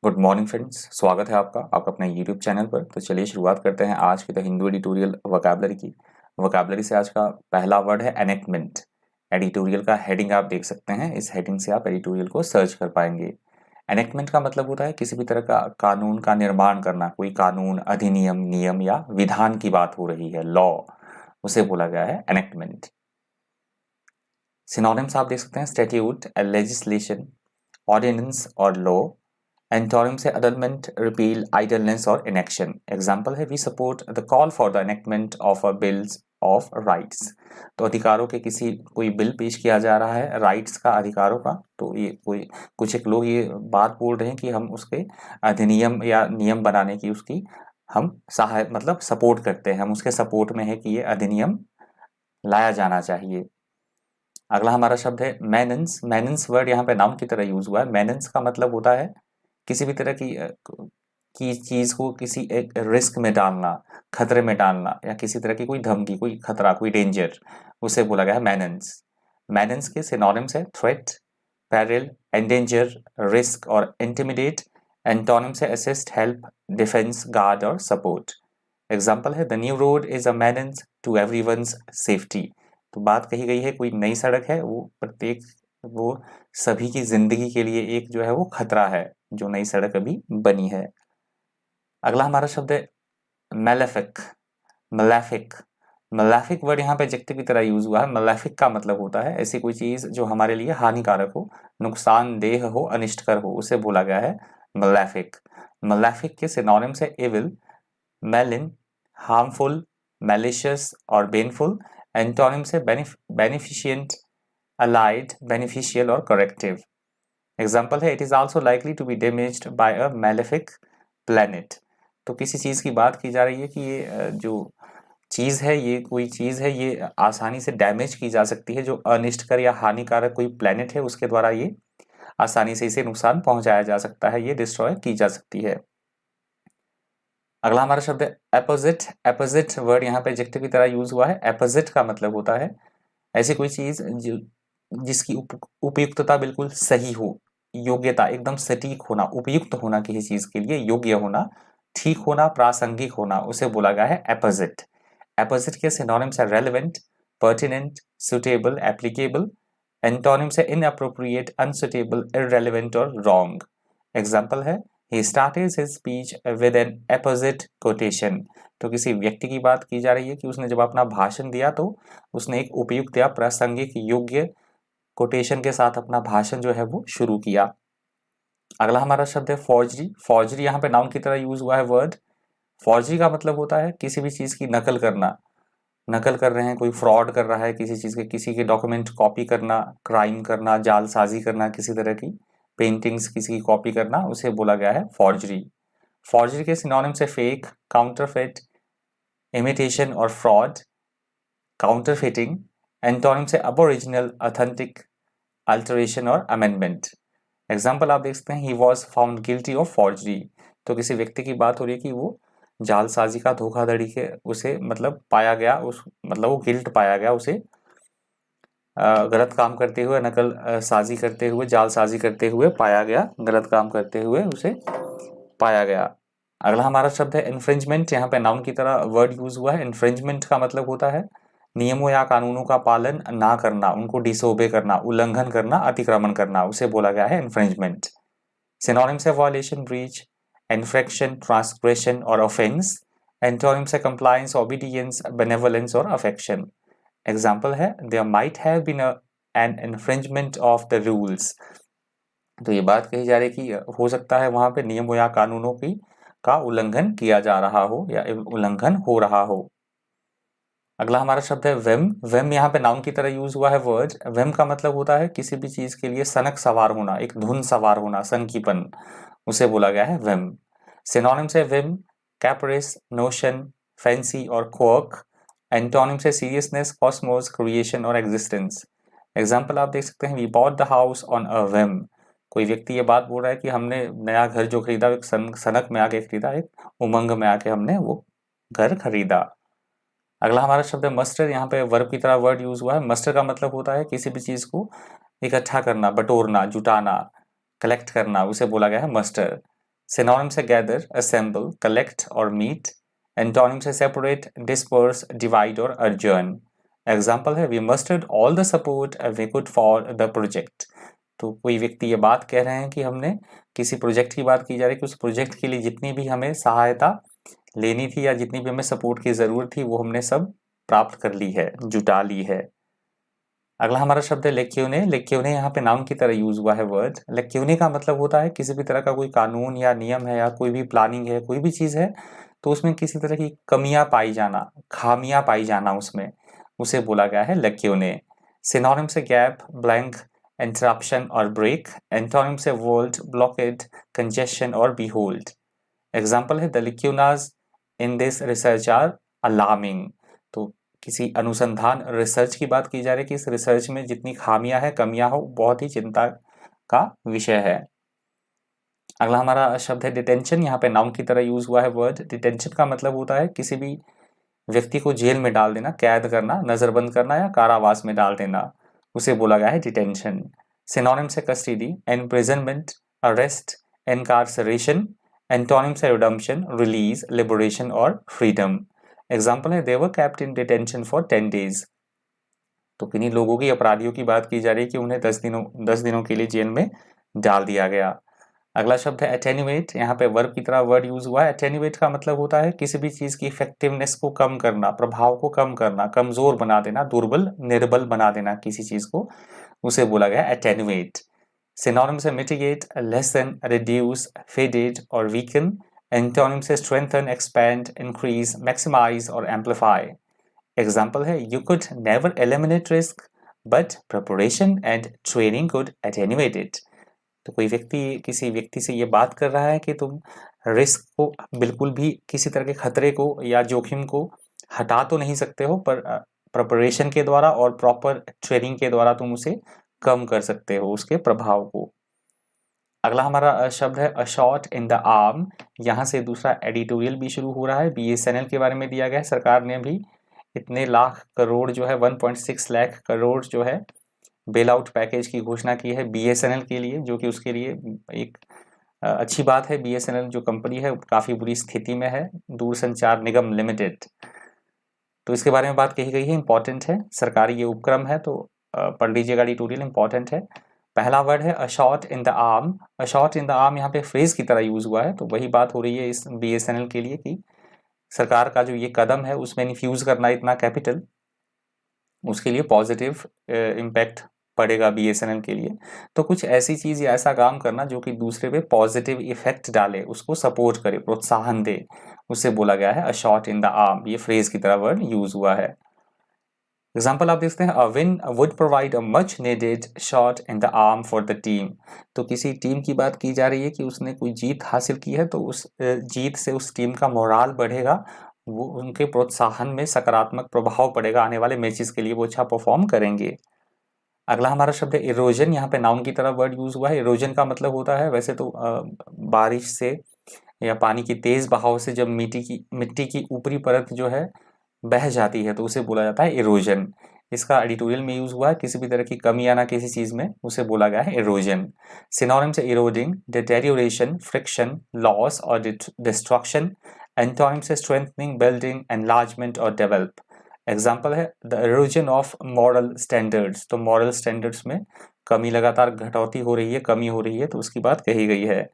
Good morning friends, स्वागत है आपका अपने यूट्यूब चैनल पर। तो चलिए शुरुआत करते हैं आज की द हिंदू एडिटोरियल वोकैबुलरी की। वोकैबुलरी से आज का पहला वर्ड है एनेक्टमेंट। एडिटोरियल का हेडिंग आप देख सकते हैं, इस हेडिंग से आप एडिटोरियल को सर्च कर पाएंगे। एनेक्टमेंट का मतलब होता है किसी भी तरह का कानून का निर्माण करना, कोई कानून, अधिनियम, नियम या विधान की बात हो रही है, लॉ, उसे बोला गया है एनेक्टमेंट। सिनोनिम्स आप देख सकते हैं, स्टैट्यूट, लेजिस्लेशन, ऑर्डिनेंस और लॉ। एंटोनिम से अडलमेंट, रिपील, आइडलनेस और इनेक्शन। एग्जाम्पल है we support the call for the enactment of a bills of rights. तो अधिकारों के किसी कोई बिल पेश किया जा रहा है, राइट्स का, अधिकारों का, तो ये कोई कुछ एक लोग ये बात बोल रहे हैं कि हम उसके अधिनियम या नियम बनाने की उसकी हम सहाय मतलब सपोर्ट करते हैं, हम उसके सपोर्ट में है कि ये अधिनियम लाया जाना चाहिए। अगला हमारा शब्द है मैनेंस। मैनेंस वर्ड यहाँ पे नाउन की तरह यूज हुआ है। मैनेंस का मतलब होता है किसी भी तरह की चीज को किसी एक रिस्क में डालना, खतरे में डालना, या किसी तरह की कोई धमकी, कोई खतरा, कोई डेंजर, उसे बोला गया है मैनेंस। मैनेंस के सिनोनिम्स है थ्रेट, पेरिल, एंडेंजर, रिस्क और इंटिमिडेट। एंटोनिम से असिस्ट, हेल्प, डिफेंस, गार्ड और सपोर्ट। एग्जाम्पल है the new road is a menace to everyone's safety. तो बात कही गई है कोई नई सड़क है, वो सभी की जिंदगी के लिए एक जो है वो खतरा है, जो नई सड़क अभी बनी है। अगला हमारा शब्द है मेलेफिक। मलेफिक। मलेफिक वर्ड यहाँ पे एडजेक्टिव की तरह यूज हुआ है। मलेफिक का मतलब होता है ऐसी कोई चीज जो हमारे लिए हानिकारक हो, नुकसानदेह हो, अनिष्टकर हो, उसे बोला गया है मलेफिक। मलेफिक के सिनोनिम्स है एविल, मेलिन, हार्मफुल, मैलिशियस और बेनफुल। एंटोनिम से बेनिफिशियंट, अलाइड, बेनिफिशियल और करेक्टिव। एग्जाम्पल है it is also likely to be damaged by a malefic planet. तो किसी चीज की बात की जा रही है कि ये जो चीज है, ये कोई चीज है, ये आसानी से डैमेज की जा सकती है, जो अनिष्टकर या हानिकारक कोई प्लैनेट है उसके द्वारा ये आसानी से इसे नुकसान पहुंचाया जा सकता है, ये डिस्ट्रॉय की जा सकती है। अगला हमारा शब्द है एपोजिट। एपोजिट वर्ड यहाँ पे एडजेक्टिव की तरह यूज हुआ है। एपोजिट का मतलब होता है ऐसी कोई चीज जिसकी उपयुक्तता बिल्कुल सही हो, योग्यता एकदम सटीक होना, उपयुक्त होना, किसी चीज के लिए योग्य होना, ठीक होना, प्रासंगिक होना, उसे बोला गया है एपोजिट। एपोजिट के सिनोनिम्स है relevant, pertinent, suitable, applicable. Antonyms है इनअप्रोप्रिएट, अनसुटेबल, इररेलेवेंट और रॉन्ग। एग्जाम्पल है he started his speech with an apposite quotation। तो किसी व्यक्ति की बात की जा रही है कि उसने जब अपना भाषण दिया तो उसने एक उपयुक्त या प्रासंगिक योग्य कोटेशन के साथ अपना भाषण जो है वो शुरू किया। अगला हमारा शब्द है फॉर्जरी। फॉर्जरी यहाँ पे नाउन की तरह यूज हुआ है वर्ड। फॉर्जरी का मतलब होता है किसी भी चीज की नकल करना, नकल कर रहे हैं, कोई फ्रॉड कर रहा है किसी चीज के, किसी के डॉक्यूमेंट कॉपी करना, क्राइम करना, जालसाजी करना, किसी तरह की पेंटिंग्स किसी की कॉपी करना, उसे बोला गया है फॉर्जरी। फॉर्जरी के सिनोनिम्स से फेक, काउंटरफेट, इमिटेशन और फ्रॉड। काउंटरफेटिंग। एंटोनिम से अबोरिजिनल, ऑथेंटिक, अल्टरेशन और अमेंडमेंट। एग्जाम्पल आप देख सकते हैं he was found guilty of forgery. तो किसी व्यक्ति की बात हो रही है कि वो जालसाजी का, धोखाधड़ी के उसे मतलब पाया गया, उस मतलब वो गिल्ट पाया गया, उसे गलत काम करते हुए, नकल साजी करते हुए, जालसाजी करते हुए पाया गया, गलत काम करते हुए उसे पाया गया। अगला हमारा शब्द है इन्फ्रिंजमेंट। यहाँ पे नाउन की तरह वर्ड यूज हुआ है। इन्फ्रिंजमेंट का मतलब होता है नियमों या कानूनों का पालन ना करना, उनको डिसोबे करना, उल्लंघन करना, अतिक्रमण करना, उसे बोला गया है इन्फ्रिंजमेंट। सिनोनिम्स है वॉयलेशन, ब्रीच, इन्फ्रैक्शन, ट्रांसग्रेशन और ऑफेंस। एंटोनिम्स है कंप्लायंस, ओबीडियंस, बेनेवोलेंस और अफेक्शन। एग्जाम्पल है there might have been an infringement of the rules. तो ये बात कही जा रही है कि हो सकता है वहां पे नियमों या कानूनों की का उल्लंघन किया जा रहा हो या उल्लंघन हो रहा हो। अगला हमारा शब्द है वेम। वेम यहाँ पे नाउन की तरह यूज हुआ है वर्ड। वेम का मतलब होता है किसी भी चीज के लिए सनक सवार होना, एक धुन सवार होना, सनकीपन, उसे बोला गया है वेम। सिनोनिम्स है विम, कैप्रिस, नोशन, फैंसी और क्वर्क। एंटोनिम से सीरियसनेस, कॉस्मोस, क्रिएशन और एग्जिस्टेंस। एग्जाम्पल आप देख सकते हैं we bought the house on a whim. कोई व्यक्ति ये बात बोल रहा है कि हमने नया घर जो खरीदा एक सनक में आके खरीदा, एक उमंग में आके हमने वो घर खरीदा। अगला हमारा शब्द है मस्टर। यहाँ पे वर्ब की तरह वर्ड यूज हुआ है। मस्टर का मतलब होता है किसी भी चीज को इकट्ठा करना, बटोरना, जुटाना, कलेक्ट करना, उसे बोला गया है मस्टर। सिनोनिम से गैदर, असेंबल, कलेक्ट और मीट। एंटोनिम से सेपरेट, डिस्पर्स, डिवाइड और adjourn। एग्जाम्पल है we mustered all the support we could for the project. तो कोई व्यक्ति ये बात कह रहे हैं कि हमने किसी प्रोजेक्ट की बात की जा रही है कि उस प्रोजेक्ट के लिए जितनी भी हमें सहायता लेनी थी या जितनी भी हमें सपोर्ट की जरूरत थी वो हमने सब प्राप्त कर ली है, जुटा ली है। अगला हमारा शब्द है लेक्यूने। लेक्यूने यहाँ पे नाउन की तरह यूज हुआ है वर्ड। लेक्यूने का मतलब होता है किसी भी तरह का कोई कानून या नियम है या कोई भी प्लानिंग है, कोई भी चीज है तो उसमें किसी तरह की कमियां पाई जाना, खामियां पाई जाना उसमें, उसे बोला गया है लेक्यूने। सिनोनिम से गैप, ब्लैंक, इंटरप्शन और ब्रेक। एंटोनिम से वोल्ट, ब्लॉकेड, कंजेशन और बीहोल्ड। एग्जाम्पल है the lacunas in this research are alarming. तो किसी अनुसंधान रिसर्च की बात की जा रही है कि इस रिसर्च में जितनी खामियां हैं, कमियां हो, बहुत ही चिंता का विषय है। अगला हमारा शब्द है डिटेंशन। यहाँ पे नाउन की तरह यूज हुआ है वर्ड। डिटेंशन का मतलब होता है किसी भी व्यक्ति को जेल में डाल देना, कैद करना, नजरबंद करना या कारावास में डाल देना, उसे बोला गया है डिटेंशन। सिनोनिम से custody, imprisonment, arrest, incarceration. Antonym से रिडम्पशन, रिलीज, लिबरेशन और फ्रीडम। एग्जाम्पल है they were kept in detention for 10 days। तो किन्हीं लोगों की, अपराधियों की बात की जा रही है कि उन्हें 10 दिनों के लिए जेल में डाल दिया गया। अगला शब्द है अटेन्यूएट। यहाँ पे वर्ब की तरह वर्ड यूज हुआ है। अटेन्यूएट का मतलब होता है किसी भी चीज की इफेक्टिवनेस को कम करना, प्रभाव को कम करना, कमजोर बना देना, दुर्बल, निर्बल बना देना किसी चीज को, उसे बोला गया अटेन्यूएट। सिनोनिम से मिटिगेट, लेसन, रिड्यूस, फेडेड और वीकन। एंटोनिम से स्ट्रेंथन, एक्सपैंड, इंक्रीज, मैक्सिमाइज और एम्पलीफाई। एग्जाम्पल है you could never eliminate risk but preparation and training could attenuate it. तो कोई व्यक्ति किसी व्यक्ति से ये बात कर रहा है कि तुम रिस्क को बिल्कुल भी, किसी तरह के खतरे को या जोखिम को हटा तो नहीं सकते हो, पर प्रिपरेशन के द्वारा और प्रॉपर ट्रेनिंग के द्वारा तुम उसे कम कर सकते हो, उसके प्रभाव को। अगला हमारा शब्द है a shot in the arm. यहाँ से दूसरा एडिटोरियल भी शुरू हो रहा है। बीएसएनएल के बारे में दिया गया है। सरकार ने भी इतने लाख करोड़ जो है 1.6 लाख करोड़ जो है बेल आउट पैकेज की घोषणा की है बीएसएनएल के लिए, जो कि उसके लिए एक अच्छी बात है। बीएसएनएल जो कंपनी है काफी बुरी स्थिति में है, दूरसंचार निगम लिमिटेड। तो इसके बारे में बात कही गई है, इंपॉर्टेंट है, सरकारी ये उपक्रम है, तो पढ़ लीजिएगा, एडिटोरियल इंपॉर्टेंट है। पहला वर्ड है a shot in the arm. A shot in the arm यहाँ पे फ्रेज की तरह यूज हुआ है, तो वही बात हो रही है इस बीएसएनएल के लिए कि सरकार का जो ये कदम है उसमें इन्फ्यूज करना इतना कैपिटल, उसके लिए पॉजिटिव इम्पैक्ट पड़ेगा बीएसएनएल के लिए। तो कुछ ऐसी चीज या ऐसा काम करना जो कि दूसरे पे पॉजिटिव इफेक्ट डाले, उसको सपोर्ट करे, प्रोत्साहन दे, उसे बोला गया है a shot in the arm. ये फ्रेज की तरह वर्ड यूज हुआ है। एग्जाम्पल आप देखते हैं a win would provide a much needed shot in the arm for the team. तो किसी टीम की बात की जा रही है कि उसने कोई जीत हासिल की है, तो उस जीत से उस टीम का मोराल बढ़ेगा, वो उनके प्रोत्साहन में सकारात्मक प्रभाव पड़ेगा, आने वाले मैचेस के लिए वो अच्छा परफॉर्म करेंगे। अगला हमारा शब्द है इरोजन। यहाँ पे नाउन की तरह वर्ड यूज हुआ है। इरोजन का मतलब होता है वैसे तो बारिश से या पानी की तेज बहाव से जब मिट्टी की ऊपरी परत जो है बह जाती है तो उसे बोला जाता है इरोजन। इसका एडिटोरियल में यूज हुआ है, किसी भी तरह की कमी आना किसी चीज में, उसे बोला गया है इरोजन। सिनोनिम से इरोडिंग, डिटेरियोरेशन, फ्रिक्शन, लॉस और डिस्ट्रक्शन। एंटोनिम से स्ट्रेंथनिंग, बिल्डिंग, एनलार्जमेंट और डेवलप। एग्जाम्पल है the erosion of moral standards. तो मॉरल स्टैंडर्ड्स में कमी, लगातार घटौती हो रही है, कमी हो रही है, तो उसकी बात कही गई है।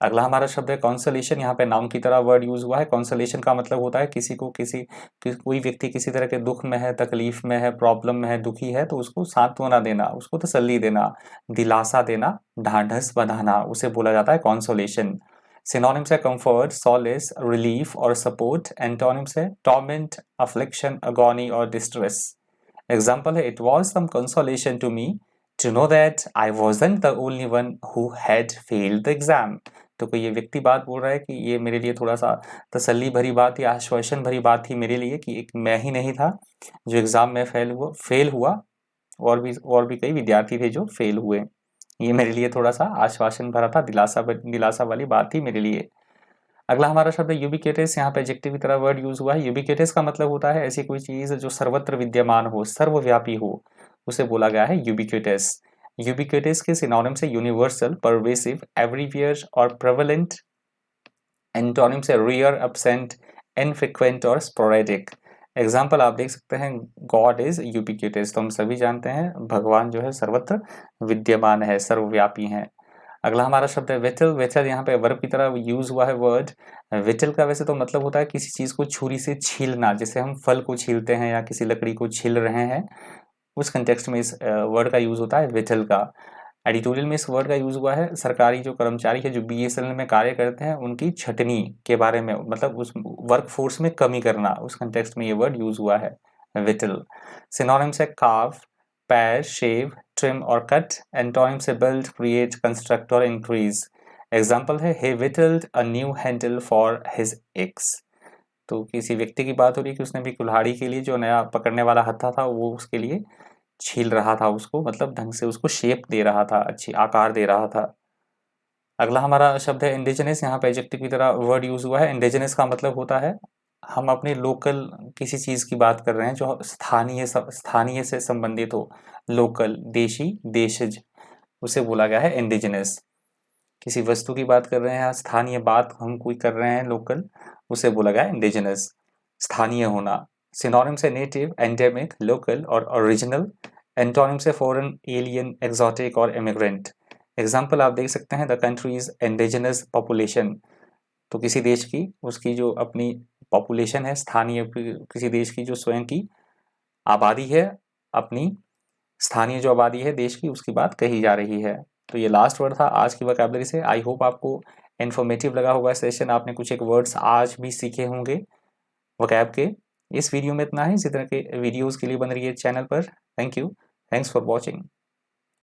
अगला हमारा शब्द है कॉन्सोलेशन। यहाँ पे नाउन की तरह वर्ड यूज हुआ है। कॉन्सोलेशन का मतलब होता है किसी को कोई व्यक्ति किसी तरह के दुख में है, तकलीफ में है, प्रॉब्लम में है, दुखी है, तो उसको सांत्वना देना, उसको तसल्ली देना, दिलासा देना, ढांढस बंधाना, उसे बोला जाता है कॉन्सोलेशन। सिनोनिम से कंफर्ट, सॉलेस, रिलीफ और सपोर्ट। एंटोनिम से टॉर्मेंट, अफ्लिक्शन, अगोनी और डिस्ट्रेस। एग्जाम्पल है it was some consolation to me to know that I wasn't the only one who had failed the exam. तो कोई ये व्यक्ति बात बोल रहा है कि ये मेरे लिए थोड़ा सा तसल्ली भरी बात या आश्वासन भरी बात थी मेरे लिए कि एक मैं ही नहीं था जो एग्जाम में फेल हुआ, और भी कई विद्यार्थी थे जो फेल हुए। ये मेरे लिए थोड़ा सा आश्वासन भरा था, दिलासा वाली बात थी मेरे लिए। अगला हमारा शब्द है यूबिक्यूटस। यहाँ पे एडजेक्टिव की तरह वर्ड यूज हुआ है। यूबिक्यूटस का मतलब होता है ऐसी कोई चीज जो सर्वत्र विद्यमान हो, सर्वव्यापी हो, उसे बोला गया है यूबिक्यूटस। यूबिक्यूटस के सिनोनिम से यूनिवर्सल, परवेसिव, एवरीवेयर और प्रेवलेंट। एंटोनिम से रेयर, एब्सेंट, इनफ्रीक्वेंट और स्पोरेडिक। एग्जाम्पल आप देख सकते हैं, गॉड इज यूबिक्यूटस, तो हम सभी जानते हैं भगवान जो है सर्वत्र विद्यमान है, सर्वव्यापी है। अगला हमारा शब्द है विटल। विटल यहाँ पे वर्ब की तरह यूज हुआ है वर्ड। विटल का वैसे तो मतलब होता है किसी चीज को छुरी से छीलना, जैसे हम फल को छीलते हैं या किसी लकड़ी को छील रहे हैं, उस कंटेक्स्ट में इस वर्ड का यूज होता है विटल का। एडिटोरियल में इस वर्ड का यूज हुआ है सरकारी जो कर्मचारी है जो बीएसएनएल में कार्य करते हैं उनकी छटनी के बारे में, मतलब उस वर्क फोर्स में कमी करना, उस कंटेक्स्ट में ये वर्ड यूज हुआ है विटल। सिनोनिम्स है कार्व, पैर, शेव, ट्रिम और कट। एंटोनिम से बिल्ड, क्रिएट, कंस्ट्रक्ट और इंक्रीज। एग्जाम्पल है he whittled a new handle for his axe। तो किसी व्यक्ति की बात हो रही है कि उसने भी कुल्हाड़ी के लिए जो नया पकड़ने वाला हत्था था वो उसके लिए छील रहा था उसको, मतलब ढंग से उसको शेप दे रहा था, अच्छी आकार दे रहा था। अगला हमारा शब्द है इंडिजिनस। यहाँ पे एडजेक्टिव की तरह वर्ड यूज हुआ है। इंडिजिनस का मतलब होता है हम अपने लोकल किसी चीज की बात कर रहे हैं जो स्थानीय से संबंधित हो, लोकल, देशी, देशज, उसे बोला गया है इंडिजिनस। किसी वस्तु की बात कर रहे हैं या स्थानीय बात हम कोई कर रहे हैं लोकल, उसे बोला गया है इंडिजिनस, स्थानीय होना। सिनोनिम से नेटिव, एंडेमिक, लोकल और ओरिजिनल। एंटोनिम से फॉरेन, एलियन, एक्सोटिक और इमिग्रेंट। एग्जाम्पल आप देख सकते हैं द कंट्रीज इंडिजिनस पॉपुलेशन। तो किसी देश की उसकी जो अपनी पॉपुलेशन है, स्थानीय किसी देश की जो स्वयं की आबादी है, अपनी स्थानीय जो आबादी है देश की, उसकी बात कही जा रही है। तो ये लास्ट वर्ड था आज की वोकैबुलरी से। आई होप आपको इन्फॉर्मेटिव लगा होगा सेशन, आपने कुछ एक वर्ड्स आज भी सीखे होंगे वोकैब के। इस वीडियो में इतना ही। इसी तरह के वीडियोस के लिए बन रही है चैनल पर। Thank you, thanks for watching.